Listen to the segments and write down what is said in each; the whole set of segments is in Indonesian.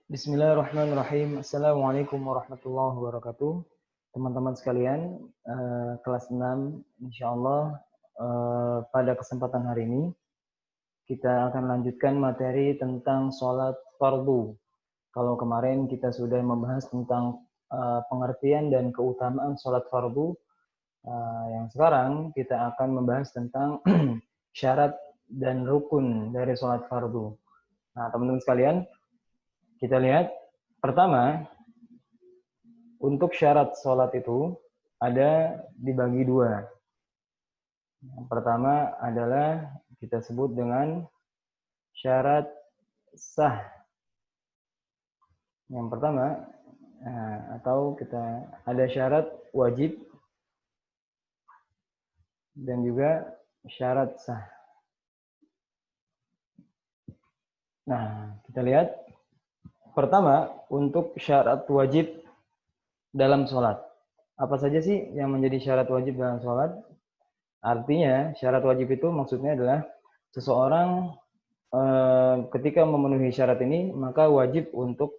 Bismillahirrahmanirrahim. Assalamualaikum warahmatullahi wabarakatuh. Teman-teman sekalian, kelas 6, insya Allah pada kesempatan hari ini kita akan lanjutkan materi tentang sholat fardu. Kalau kemarin kita sudah membahas tentang pengertian dan keutamaan sholat fardu, yang sekarang kita akan membahas tentang syarat dan rukun dari sholat fardu. Nah, teman-teman sekalian, kita lihat pertama, untuk syarat sholat itu ada dibagi dua. Yang pertama adalah kita sebut dengan syarat sah. Yang pertama, atau kita ada syarat wajib dan juga syarat sah. Nah, kita lihat pertama untuk syarat wajib dalam sholat. Apa saja sih yang menjadi syarat wajib dalam sholat? Artinya syarat wajib itu maksudnya adalah seseorang ketika memenuhi syarat ini maka wajib untuk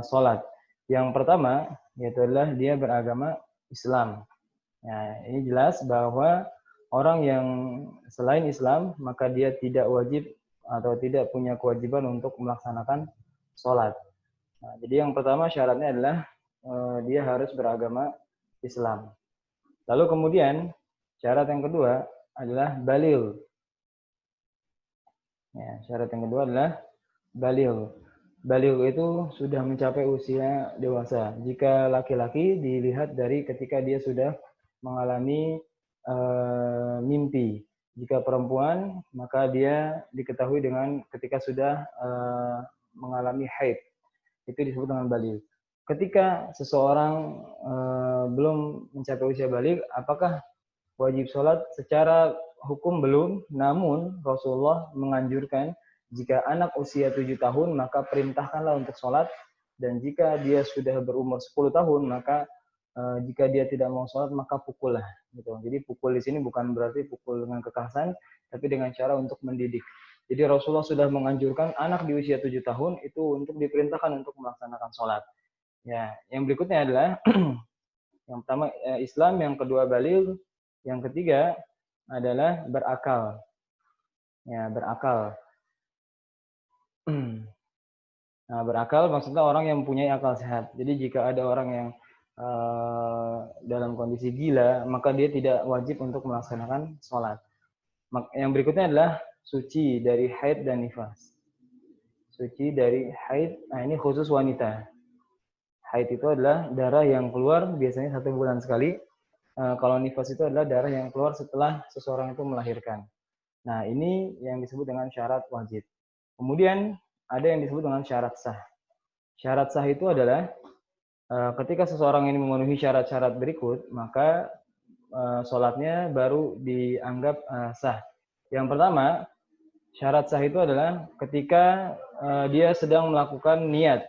sholat. Yang pertama yaitu adalah dia beragama Islam. Nah, ini jelas bahwa orang yang selain Islam maka dia tidak wajib atau tidak punya kewajiban untuk melaksanakan sholat. Nah, jadi yang pertama syaratnya adalah dia harus beragama Islam. Lalu kemudian syarat yang kedua adalah baligh. Ya, syarat yang kedua adalah baligh. Baligh itu sudah mencapai usia dewasa. Jika laki-laki dilihat dari ketika dia sudah mengalami mimpi. Jika perempuan maka dia diketahui dengan ketika sudah mengalami haid. Itu disebut dengan baligh. Ketika seseorang belum mencapai usia baligh, apakah wajib sholat? Secara hukum belum, namun Rasulullah menganjurkan jika anak usia 7 tahun maka perintahkanlah untuk sholat, dan jika dia sudah berumur 10 tahun maka jika dia tidak mau sholat maka pukullah. Gitu. Jadi pukul di sini bukan berarti pukul dengan kekerasan, tapi dengan cara untuk mendidik. Jadi Rasulullah sudah menganjurkan anak di usia 7 tahun itu untuk diperintahkan untuk melaksanakan sholat. Ya, yang berikutnya adalah yang pertama Islam, yang kedua baligh, yang ketiga adalah berakal. Ya, berakal. Nah, berakal maksudnya orang yang mempunyai akal sehat. Jadi jika ada orang yang dalam kondisi gila, maka dia tidak wajib untuk melaksanakan sholat. Yang berikutnya adalah suci dari haid dan nifas. Suci dari haid, nah ini khusus wanita. Haid itu adalah darah yang keluar biasanya 1 bulan sekali. Kalau nifas itu adalah darah yang keluar setelah seseorang itu melahirkan. Nah, ini yang disebut dengan syarat wajib. Kemudian ada yang disebut dengan syarat sah. Syarat sah itu adalah ketika seseorang ini memenuhi syarat-syarat berikut, maka sholatnya baru dianggap sah. Yang pertama, syarat sah itu adalah ketika dia sedang melakukan niat.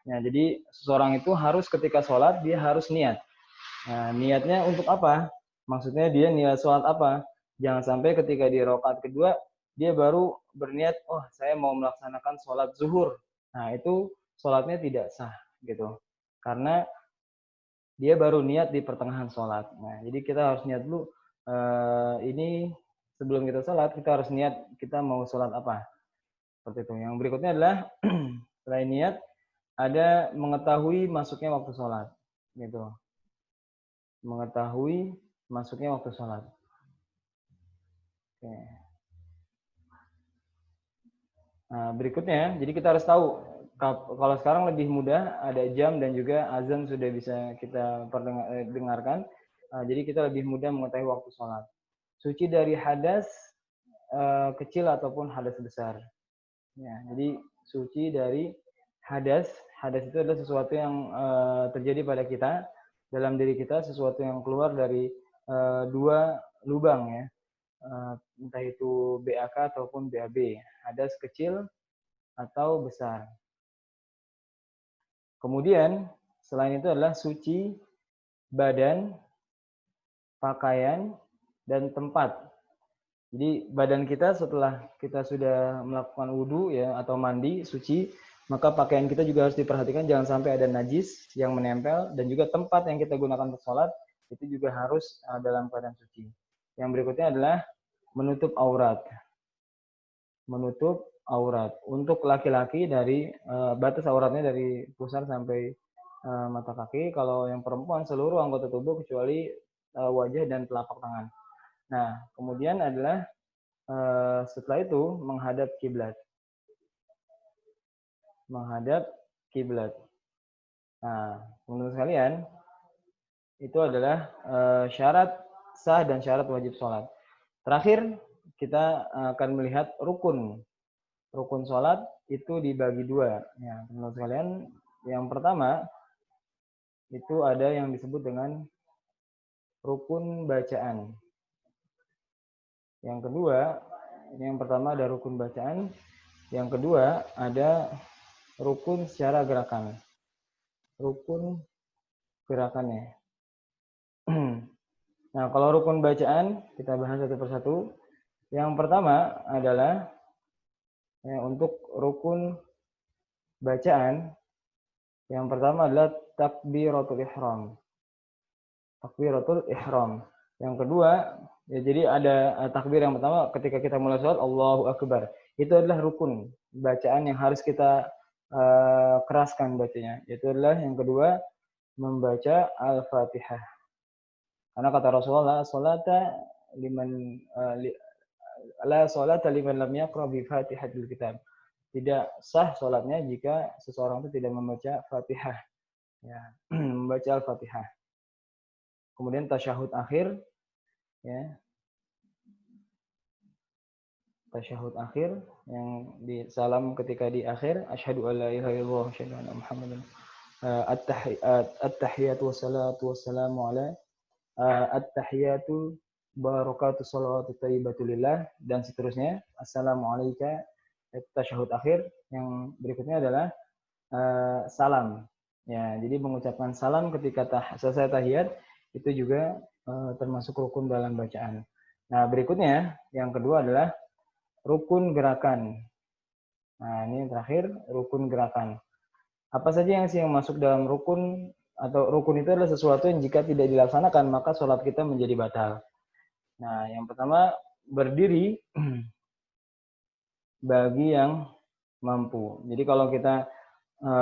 Nah, jadi seseorang itu harus ketika sholat, dia harus niat. Nah, niatnya untuk apa? Maksudnya dia niat sholat apa? Jangan sampai ketika di rakaat kedua, dia baru berniat, oh saya mau melaksanakan sholat zuhur. Nah, itu sholatnya tidak sah, gitu. Karena dia baru niat di pertengahan sholat. Nah, jadi kita harus niat dulu, ini sebelum kita sholat, kita harus niat kita mau sholat apa. Seperti itu. Yang berikutnya adalah, selain niat, ada mengetahui masuknya waktu sholat. Gitu. Mengetahui masuknya waktu sholat. Oke. Nah, berikutnya, jadi kita harus tahu, kalau sekarang lebih mudah, ada jam dan juga azan sudah bisa kita dengarkan. Jadi kita lebih mudah mengetahui waktu sholat. Suci dari hadas kecil ataupun hadas besar. Ya, jadi suci dari hadas. Hadas itu adalah sesuatu yang terjadi pada kita, dalam diri kita, sesuatu yang keluar dari 2 lubang ya. Entah itu BAK ataupun BAB, hadas kecil atau besar. Kemudian selain itu adalah suci badan, pakaian, dan tempat. Jadi badan kita setelah kita sudah melakukan wudhu ya atau mandi suci, Maka pakaian kita juga harus diperhatikan jangan sampai ada najis yang menempel, dan juga tempat yang kita gunakan untuk sholat itu juga harus dalam keadaan suci. Yang berikutnya adalah menutup aurat. Menutup aurat. Untuk laki-laki dari batas auratnya dari pusar sampai mata kaki. Kalau yang perempuan seluruh anggota tubuh kecuali wajah dan telapak tangan. Nah, kemudian adalah setelah itu menghadap kiblat. Menghadap kiblat. Nah, menurut kalian itu adalah syarat sah dan syarat wajib sholat. Terakhir kita akan melihat rukun. Rukun sholat itu dibagi dua. Ya, menurut kalian yang pertama itu ada yang disebut dengan rukun bacaan. Yang kedua, yang pertama ada rukun bacaan. Yang kedua ada rukun secara gerakan. Rukun gerakannya. Nah, kalau rukun bacaan kita bahas satu persatu. Yang pertama adalah untuk rukun bacaan. Yang pertama adalah takbiratul ihram. Takbiratul ihram. Yang kedua, ya jadi ada takbir yang pertama ketika kita mulai sholat, Allahu Akbar. Itu adalah rukun bacaan yang harus kita keraskan bacanya. Itu adalah yang kedua, membaca Al-Fatihah. Karena kata Rasulullah, salata liman la salata liman lam yaqra bi Fatihatil Kitab. Tidak sah sholatnya jika seseorang itu tidak membaca Fatihah. Ya, membaca Al-Fatihah. Kemudian tasyahud akhir, ya. Tasyahud akhir yang di salam ketika di akhir, asyhadu alla ilaha illallah wa asyhadu anna muhammadan at-tahiyatu wassalatu wassalamu ala at-tahiyatu barakatuh shalawatu thayyibatu lillah, dan seterusnya. Assalamualaikum. Tasyahud akhir yang berikutnya adalah salam. Ya, jadi mengucapkan salam ketika selesai tahiyat itu juga termasuk rukun dalam bacaan. Nah, berikutnya yang kedua adalah rukun gerakan. Nah, ini yang terakhir, rukun gerakan. Apa saja yang masuk dalam rukun, atau rukun itu adalah sesuatu yang jika tidak dilaksanakan maka sholat kita menjadi batal. Nah, yang pertama berdiri bagi yang mampu. Jadi kalau kita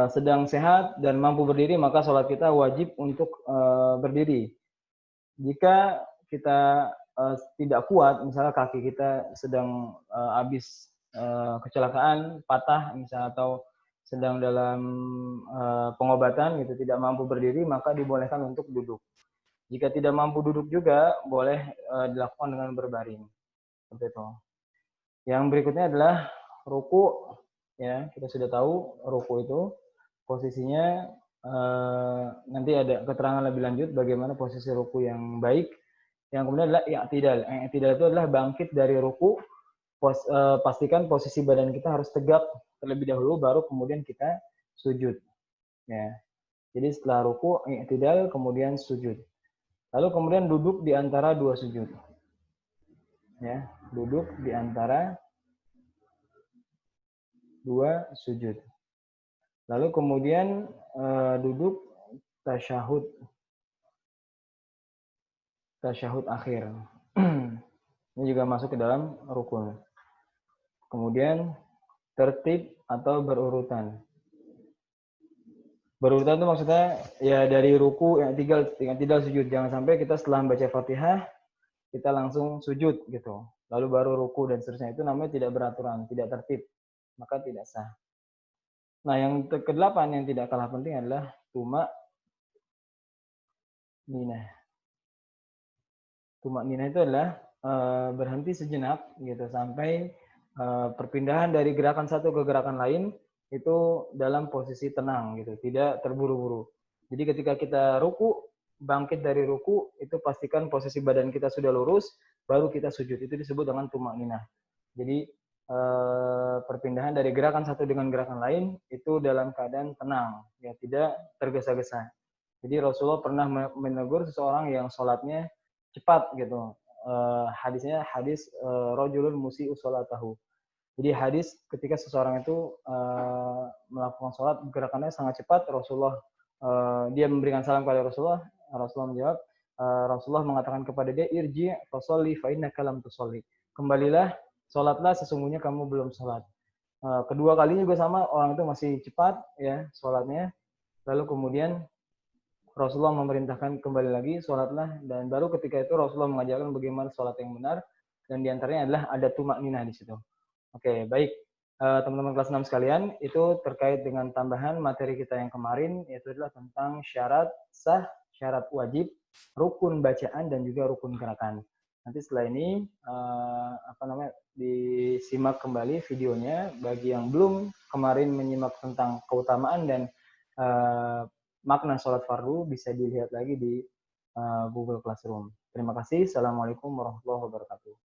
sedang sehat dan mampu berdiri, maka sholat kita wajib untuk berdiri. Jika kita tidak kuat, misalnya kaki kita sedang habis kecelakaan, patah misalnya, atau sedang dalam pengobatan gitu, tidak mampu berdiri, maka dibolehkan untuk duduk. Jika tidak mampu duduk juga boleh dilakukan dengan berbaring. Seperti itu. Yang berikutnya adalah ruku. Ya, kita sudah tahu ruku itu posisinya nanti ada keterangan lebih lanjut bagaimana posisi ruku yang baik. Yang kemudian adalah i'tidal. I'tidal itu adalah bangkit dari ruku. Pastikan posisi badan kita harus tegak terlebih dahulu, baru kemudian kita sujud. Ya. Jadi setelah ruku, i'tidal, kemudian sujud. Lalu kemudian duduk di antara dua sujud. Ya, duduk di antara dua sujud. Lalu kemudian duduk tasyahud. Tasyahud akhir. Ini juga masuk ke dalam rukun. Kemudian tertib atau berurutan. Berurutan itu maksudnya ya dari ruku yang tidak sujud. Jangan sampai kita setelah membaca Fatihah kita langsung sujud gitu. Lalu baru ruku dan seterusnya. Itu namanya tidak beraturan, tidak tertib. Maka tidak sah. Nah, yang ke-8 yang tidak kalah penting adalah tumak ninah. Tumak ninah itu adalah berhenti sejenak gitu sampai perpindahan dari gerakan satu ke gerakan lain itu dalam posisi tenang gitu, tidak terburu-buru. Jadi ketika kita ruku, bangkit dari ruku, itu pastikan posisi badan kita sudah lurus, baru kita sujud. Itu disebut dengan tumak ninah. Jadi perpindahan dari gerakan satu dengan gerakan lain itu dalam keadaan tenang, ya tidak tergesa-gesa. Jadi Rasulullah pernah menegur seseorang yang sholatnya cepat gitu. Hadisnya hadis rajulun musii'u sholatahu. Jadi hadis ketika seseorang itu melakukan sholat, gerakannya sangat cepat. Rasulullah dia memberikan salam kepada Rasulullah. Rasulullah menjawab, Rasulullah mengatakan kepada dia, irji fasolli fa innaka lam tusolli. Kembalilah, sholatlah, sesungguhnya kamu belum sholat. Kedua kalinya juga sama, orang itu masih cepat ya sholatnya. Lalu kemudian Rasulullah memerintahkan kembali lagi, sholatlah. Dan baru ketika itu Rasulullah mengajarkan bagaimana sholat yang benar. Dan diantaranya adalah ada tumak ninah di situ. Oke, baik. Teman-teman kelas 6 sekalian, itu terkait dengan tambahan materi kita yang kemarin, yaitu adalah tentang syarat sah, syarat wajib, rukun bacaan, dan juga rukun gerakan. Nanti setelah ini, disimak kembali videonya. Bagi yang belum kemarin menyimak tentang keutamaan dan makna sholat fardu, bisa dilihat lagi di Google Classroom. Terima kasih. Assalamualaikum warahmatullahi wabarakatuh.